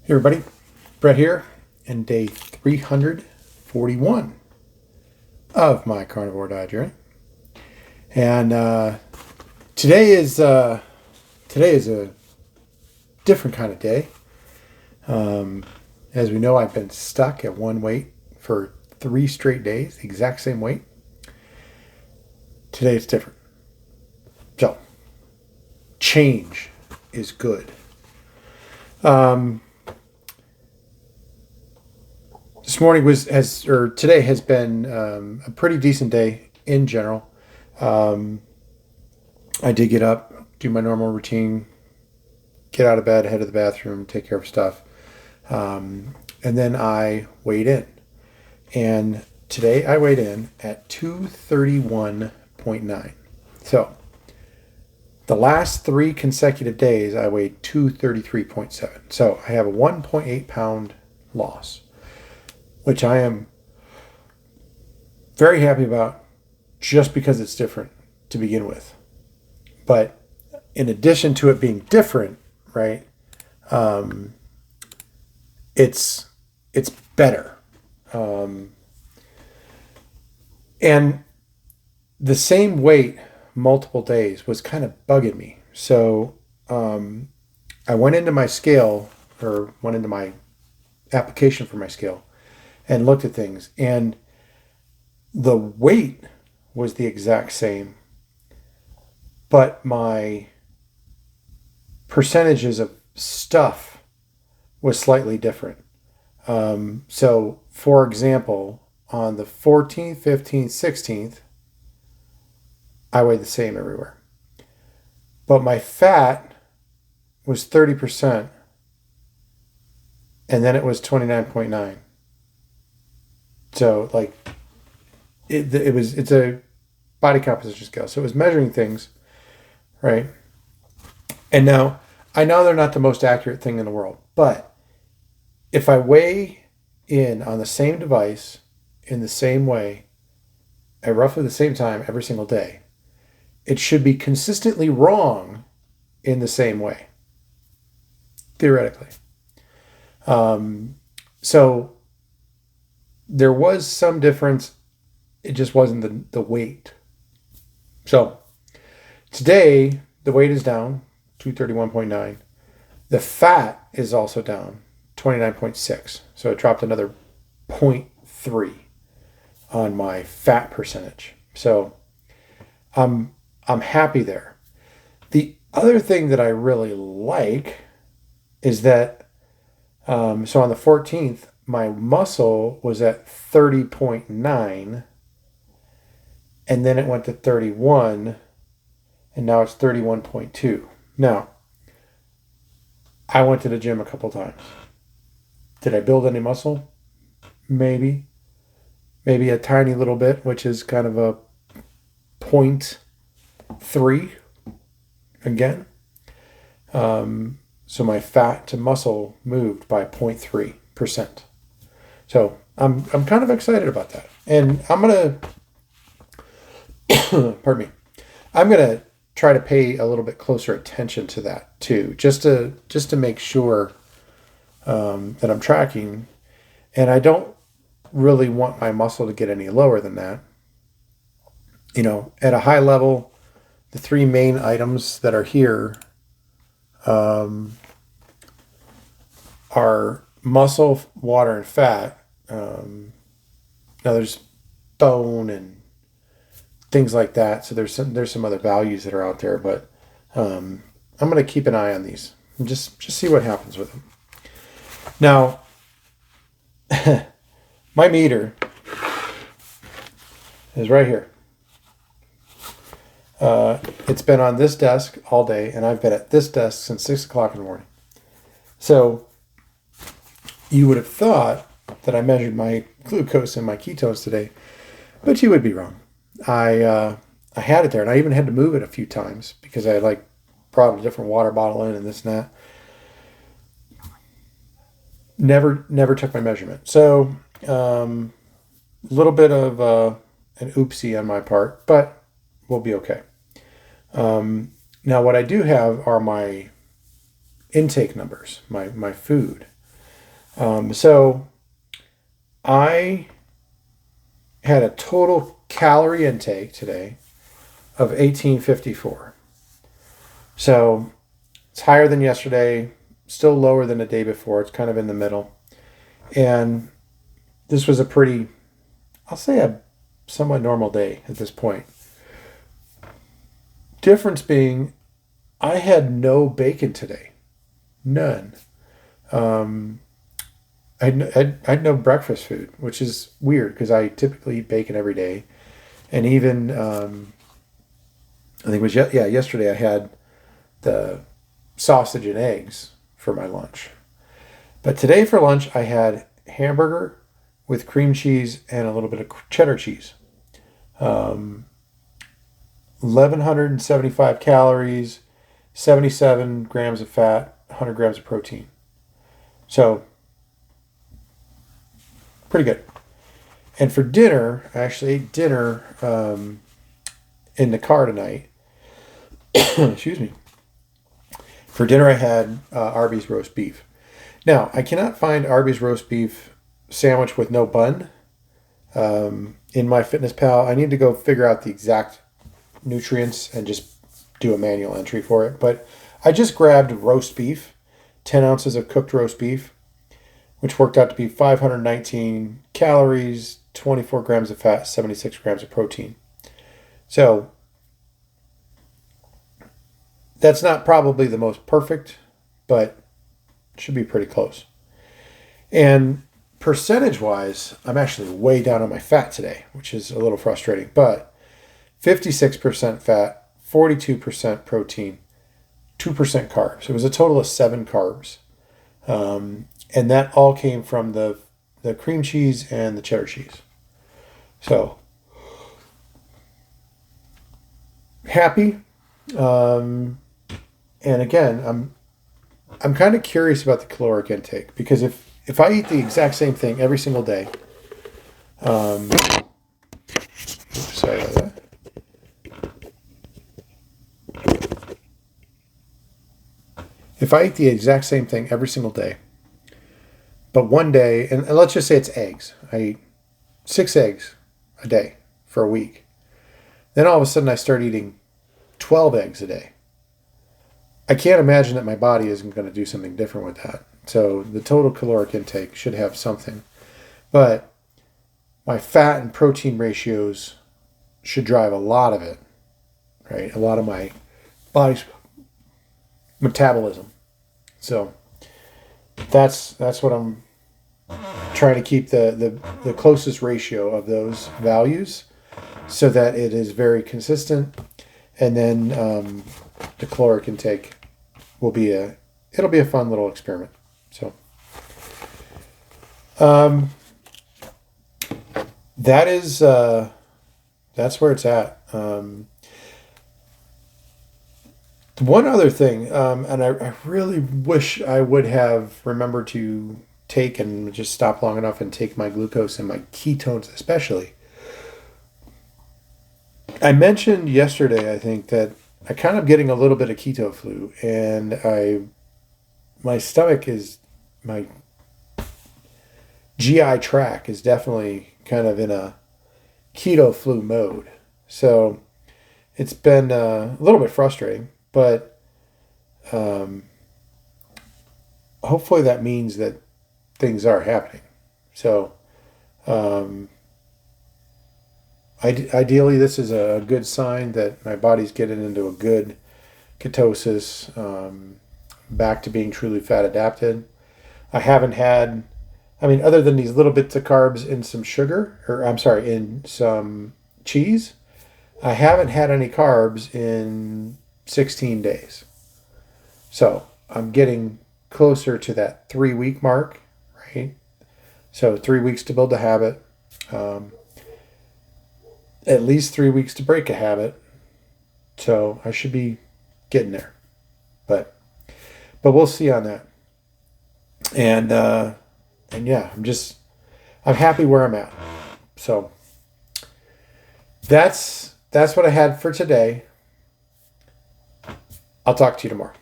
Hey everybody, Brett here, and day 341 of my carnivore diet journey. And today is today is a different kind of day. As we know, I've been stuck at one weight for 3 straight days, the exact same weight. Today it's different. So change is good. This morning today has been a pretty decent day in general. I did get up, do my normal routine, get out of bed, head to the bathroom, take care of stuff. And then I weighed in. And today I weighed in at 231.9. So the last 3 consecutive days I weighed 233.7. So I have a 1.8 pound loss, which I am very happy about just because it's different to begin with. But in addition to it being different, right, it's better. And the same weight multiple days was kind of bugging me. So I went into my scale, or went into my application for my scale, and looked at things, and the weight was the exact same, but my percentages of stuff was slightly different. So, for example, on the 14th, 15th, 16th, I weighed the same everywhere. But my fat was 30%, and then it was 29.9. So it's a body composition scale. So it was measuring things, right? And now I know they're not the most accurate thing in the world, but if I weigh in on the same device in the same way at roughly the same time every single day, it should be consistently wrong in the same way, theoretically. So there was some difference. It just wasn't the weight. So today the weight is down 231.9. The fat is also down 29.6. So it dropped another 0.3 on my fat percentage. So I'm happy there. The other thing that I really like is that so on the 14th, my muscle was at 30.9, and then it went to 31, and now it's 31.2. Now, I went to the gym a couple times. Did I build any muscle? Maybe. Maybe a tiny little bit, which is kind of a 0.3 again. So my fat to muscle moved by 0.3%. So I'm kind of excited about that. And I'm going to, pardon me, I'm going to try to pay a little bit closer attention to that too, just to make sure that I'm tracking. And I don't really want my muscle to get any lower than that. You know, at a high level, the 3 main items that are here are muscle, water, and fat. Now there's bone and things like that. So there's some other values that are out there, but I'm going to keep an eye on these and just see what happens with them. Now, my meter is right here. It's been on this desk all day, and I've been at this desk since 6 o'clock in the morning. So you would have thought that I measured my glucose and my ketones today, but you would be wrong. I had it there, and I even had to move it a few times because I brought a different water bottle in and this and that. Never took my measurement. So a little bit of an oopsie on my part, but we'll be okay. Now what I do have are my intake numbers, my food. So I had a total calorie intake today of 1854. So it's higher than yesterday, still lower than the day before. It's kind of in the middle. And this was a pretty, I'll say a somewhat normal day at this point. Difference being, I had no bacon today. None. Um, I had no breakfast food, which is weird because I typically eat bacon every day. And even, I think it was, yesterday I had the sausage and eggs for my lunch. But today for lunch, I had hamburger with cream cheese and a little bit of cheddar cheese. 1,175 calories, 77 grams of fat, 100 grams of protein. So, pretty good. And for dinner, I actually ate dinner in the car tonight. Excuse me. For dinner, I had Arby's roast beef. Now, I cannot find Arby's roast beef sandwich with no bun in my Fitness Pal. I need to go figure out the exact nutrients and just do a manual entry for it. But I just grabbed roast beef, 10 ounces of cooked roast beef, which worked out to be 519 calories, 24 grams of fat, 76 grams of protein. So that's not probably the most perfect, but should be pretty close. And percentage wise, I'm actually way down on my fat today, which is a little frustrating, but 56% fat, 42% protein, 2% carbs. It was a total of 7 carbs. And that all came from the cream cheese and the cheddar cheese. So happy. And again, I'm kind of curious about the caloric intake because if I eat the exact same thing every single day, sorry about that. If I eat the exact same thing every single day, but one day, and let's just say it's eggs, I eat 6 eggs a day for a week. Then all of a sudden I start eating 12 eggs a day. I can't imagine that my body isn't going to do something different with that. So the total caloric intake should have something. But my fat and protein ratios should drive a lot of it, right? A lot of my body's metabolism. So that's what I'm trying to keep the closest ratio of those values so that it is very consistent. And then the caloric intake will be it'll be a fun little experiment. So that is that's where it's at. One other thing, and I really wish I would have remembered to take and just stop long enough and take my glucose and my ketones especially. I mentioned yesterday, I think, that I kind of getting a little bit of keto flu, and my stomach is, my GI tract is definitely kind of in a keto flu mode. So it's been a little bit frustrating, but hopefully that means that things are happening. So ideally, this is a good sign that my body's getting into a good ketosis, back to being truly fat adapted. I haven't had, other than these little bits of carbs in some sugar, or I'm sorry, in some cheese, I haven't had any carbs in 16 days. So I'm getting closer to that 3-week mark, right? So 3 weeks to build a habit. At least 3 weeks to break a habit. So I should be getting there. But we'll see on that. And yeah, I'm happy where I'm at. So that's what I had for today. I'll talk to you tomorrow.